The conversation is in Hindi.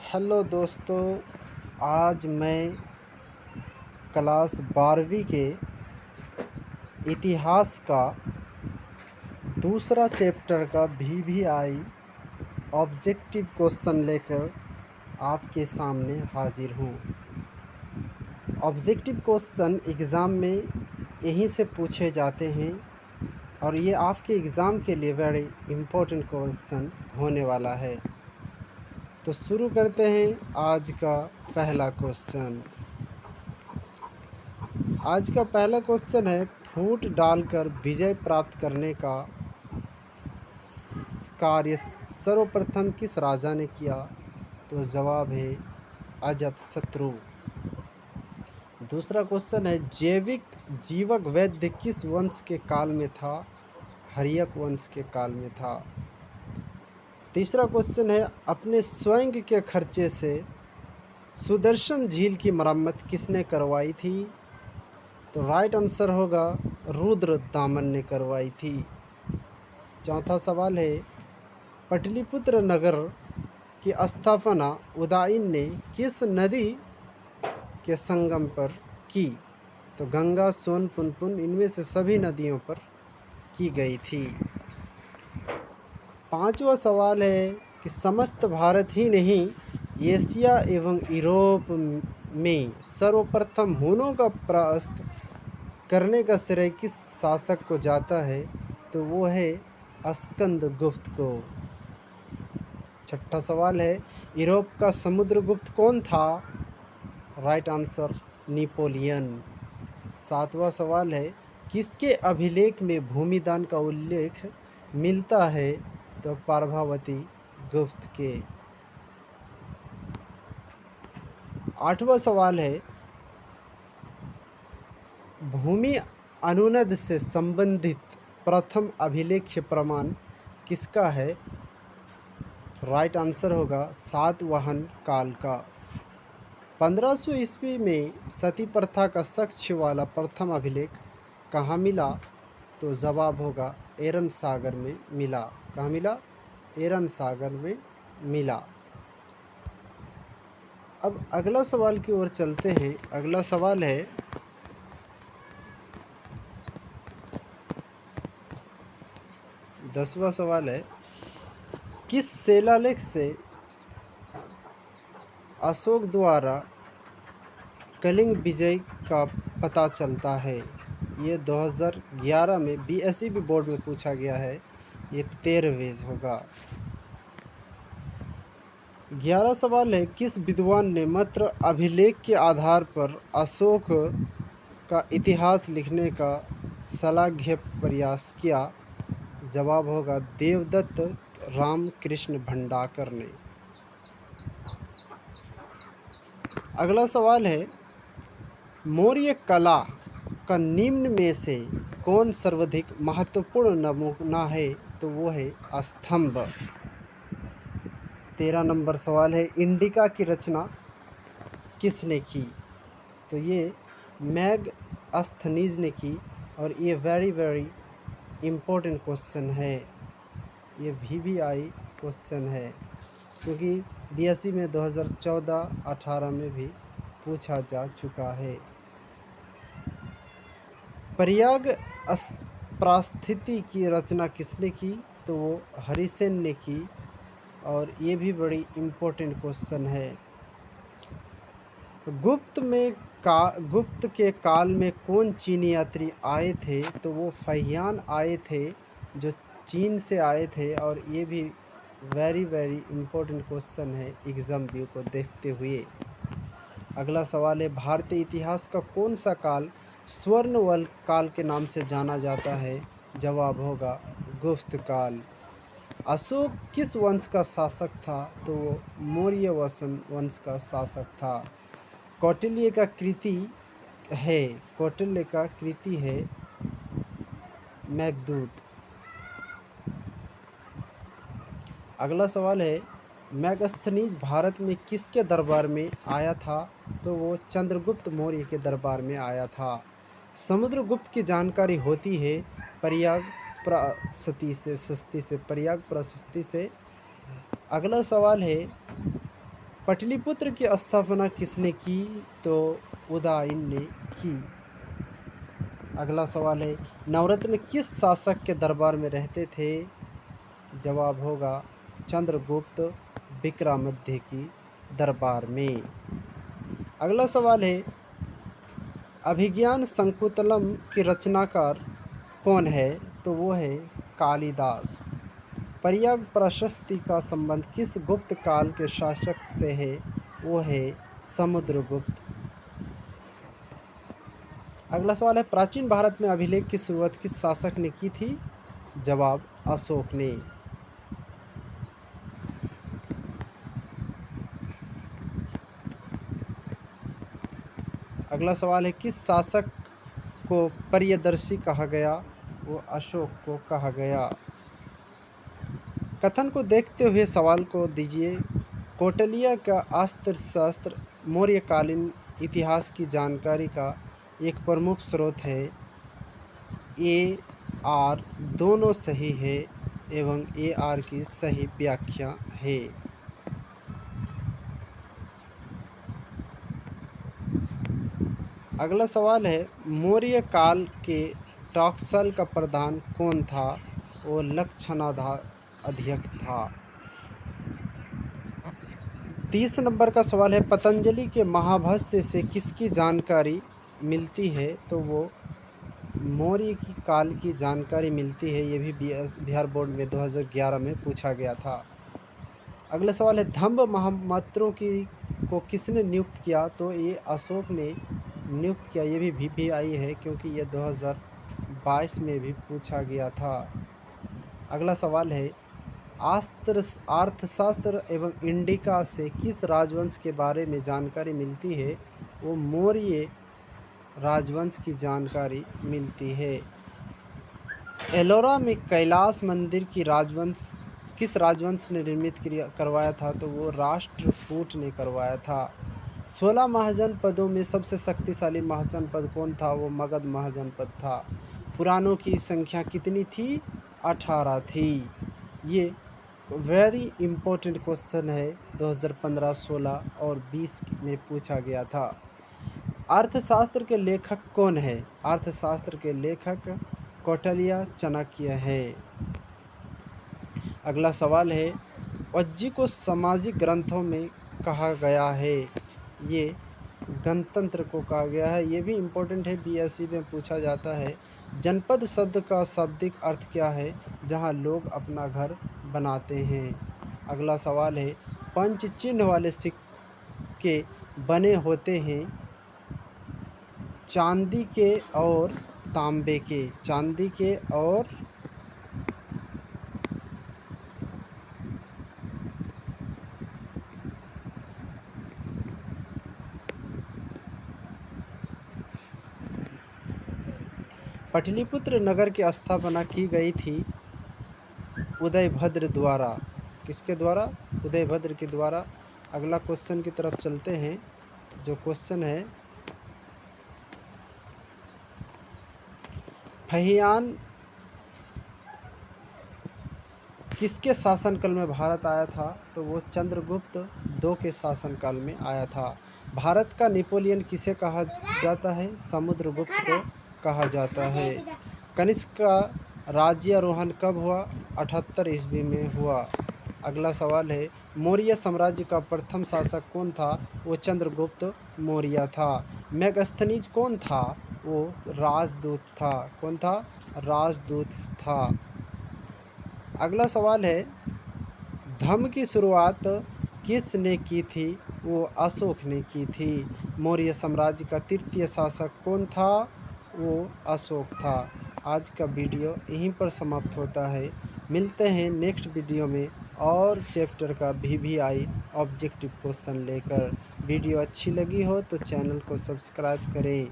हेलो दोस्तों। आज मैं क्लास 12वीं के इतिहास का दूसरा चैप्टर का VVI ऑब्जेक्टिव क्वेश्चन लेकर आपके सामने हाजिर हूँ। ऑब्जेक्टिव क्वेश्चन एग्ज़ाम में यहीं से पूछे जाते हैं और ये आपके एग्ज़ाम के लिए वेरी इम्पोर्टेंट क्वेश्चन होने वाला है। तो शुरू करते हैं आज का पहला क्वेश्चन। आज का पहला क्वेश्चन है, फूट डालकर विजय प्राप्त करने का कार्य सर्वप्रथम किस राजा ने किया? तो जवाब है अजातशत्रु। दूसरा क्वेश्चन है, जैविक जीवक वैद्य किस वंश के काल में था? हर्यक वंश के काल में था। तीसरा क्वेश्चन है, अपने स्वयं के खर्चे से सुदर्शन झील की मरम्मत किसने करवाई थी? तो राइट आंसर होगा रुद्रदामन ने करवाई थी। चौथा सवाल है, पाटलिपुत्र नगर की स्थापना उदयन ने किस नदी के संगम पर की? तो गंगा, सोन, पुनपुन, इनमें से सभी नदियों पर की गई थी। पांचवा सवाल है कि समस्त भारत ही नहीं, एशिया एवं यूरोप में सर्वप्रथम हुनों का परास्त करने का श्रेय किस शासक को जाता है? तो वो है स्कंदगुप्त को। छठा सवाल है, यूरोप का समुद्रगुप्त कौन था? Right answer Napoleon. सातवां सवाल है, किसके अभिलेख में भूमिदान का उल्लेख मिलता है? तो प्रभावती गुप्त के। आठवां सवाल है, भूमि अनुनद से संबंधित प्रथम अभिलेख प्रमाण किसका है? राइट आंसर होगा सातवाहन काल का। 1500 ईस्वी में सती प्रथा का साक्ष्य वाला प्रथम अभिलेख कहाँ मिला? तो जवाब होगा एरन सागर में मिला। कहाँ मिला? एरन सागर में मिला। अब अगला सवाल की ओर चलते हैं। अगला सवाल है, दसवां सवाल है, किस शिलालेख से अशोक द्वारा कलिंग विजय का पता चलता है? ये 2011 में BSEB बोर्ड में पूछा गया है। ये 13वें होगा। 11 सवाल है, किस विद्वान ने मात्र अभिलेख के आधार पर अशोक का इतिहास लिखने का श्लाघ्य प्रयास किया? जवाब होगा देवदत्त रामकृष्ण भंडारकर ने। अगला सवाल है, मौर्य कला का निम्न में से कौन सर्वाधिक महत्वपूर्ण नमूना है? तो वो है स्तंभ। 13 नंबर सवाल है, इंडिका की रचना किसने की? तो ये मैगस्थनीज ने की। और ये वेरी इम्पोर्टेंट क्वेश्चन है। ये VVI क्वेश्चन है क्योंकि BSc में 2014-18 में भी पूछा जा चुका है। प्रयाग प्रास्थिति की रचना किसने की? तो वो हरिसेन ने की। और ये भी बड़ी इम्पोर्टेंट क्वेश्चन है। गुप्त के काल में कौन चीनी यात्री आए थे? तो वो फहियान आए थे, जो चीन से आए थे। और ये भी वेरी इम्पोर्टेंट क्वेश्चन है एग्ज़ाम व्यू को देखते हुए। अगला सवाल है, भारतीय इतिहास का कौन सा काल स्वर्णवल काल के नाम से जाना जाता है? जवाब होगा गुप्त काल। अशोक किस वंश का शासक था? तो वो मौर्य वंश का शासक था। कौटिल्य का कृति है मेघदूत। अगला सवाल है, मैगस्थनीज भारत में किसके दरबार में आया था? तो वो चंद्रगुप्त मौर्य के दरबार में आया था। समुद्रगुप्त की जानकारी होती है प्रयाग प्रशस्ति से। अगला सवाल है, पाटलिपुत्र की स्थापना किसने की? तो उदयन ने की। अगला सवाल है, नवरत्न किस शासक के दरबार में रहते थे? जवाब होगा चंद्रगुप्त विक्रमादित्य की दरबार में। अगला सवाल है, अभिज्ञान शकुंतलम की रचनाकार कौन है? तो वो है कालिदास। पर्याय प्रशस्ति का संबंध किस गुप्त काल के शासक से है? वो है समुद्रगुप्त। अगला सवाल है, प्राचीन भारत में अभिलेख की शुरुआत किस शासक ने की थी? जवाब अशोक ने। अगला सवाल है, किस शासक को प्रियदर्शी कहा गया? वो अशोक को कहा गया। कथन को देखते हुए सवाल को दीजिए। कौटिल्य का अर्थशास्त्र मौर्यकालीन इतिहास की जानकारी का एक प्रमुख स्रोत है। ए आर दोनों सही है एवं ए आर की सही व्याख्या है। अगला सवाल है, मौर्य काल के टॉक्सल का प्रधान कौन था? वो लक्षणाधार अध्यक्ष था। 30 नंबर का सवाल है, पतंजलि के महाभाष्य से किसकी जानकारी मिलती है? तो वो मौर्य की काल की जानकारी मिलती है। ये भी बिहार बोर्ड में 2011 में पूछा गया था। अगला सवाल है, धम्म महामंत्रों को किसने नियुक्त किया? तो ये अशोक ने नियुक्त किया। ये भी VPI है क्योंकि ये 2022 में भी पूछा गया था। अगला सवाल है, अर्थशास्त्र एवं इंडिका से किस राजवंश के बारे में जानकारी मिलती है? वो मौर्य राजवंश की जानकारी मिलती है। एलोरा में कैलाश मंदिर की किस राजवंश ने निर्मित करवाया था? तो वो राष्ट्रकूट ने करवाया था। 16 महाजनपदों में सबसे शक्तिशाली महाजनपद कौन था? वो मगध महाजनपद था। पुराणों की संख्या कितनी थी? 18 थी। ये वेरी इम्पोर्टेंट क्वेश्चन है, 2015, 16 और 20 में पूछा गया था। अर्थशास्त्र के लेखक कौन है? अर्थशास्त्र के लेखक कौटिल्य चाणक्य है। अगला सवाल है, वज्जी को सामाजिक ग्रंथों में कहा गया है? ये गणतंत्र को कहा गया है। ये भी इम्पोर्टेंट है, BSc में पूछा जाता है। जनपद शब्द का शाब्दिक अर्थ क्या है? जहाँ लोग अपना घर बनाते हैं। अगला सवाल है, पंच चिन्ह वाले सिक्के बने होते हैं चांदी के और तांबे के। चांदी के और पाटलिपुत्र नगर की स्थापना की गई थी उदयभद्र द्वारा। किसके द्वारा? उदयभद्र के द्वारा। अगला क्वेश्चन की तरफ चलते हैं। जो क्वेश्चन है, फहियान किसके शासनकाल में भारत आया था? तो वो चंद्रगुप्त II के शासनकाल में आया था। भारत का नेपोलियन किसे कहा जाता है? समुद्रगुप्त को कहा जाता है। कनिष्क का राज्यारोहण कब हुआ? 78 ईस्वी में हुआ। अगला सवाल है, मौर्य साम्राज्य का प्रथम शासक कौन था? वो चंद्रगुप्त मौर्य था। मेगास्थनीज कौन था? वो राजदूत था। कौन था? राजदूत था। अगला सवाल है, धम्म की शुरुआत किसने की थी? वो अशोक ने की थी। मौर्य साम्राज्य का तृतीय शासक कौन था? वो अशोक था। आज का वीडियो यहीं पर समाप्त होता है। मिलते हैं नेक्स्ट वीडियो में और चैप्टर का VVI ऑब्जेक्टिव क्वेश्चन लेकर। वीडियो अच्छी लगी हो तो चैनल को सब्सक्राइब करें।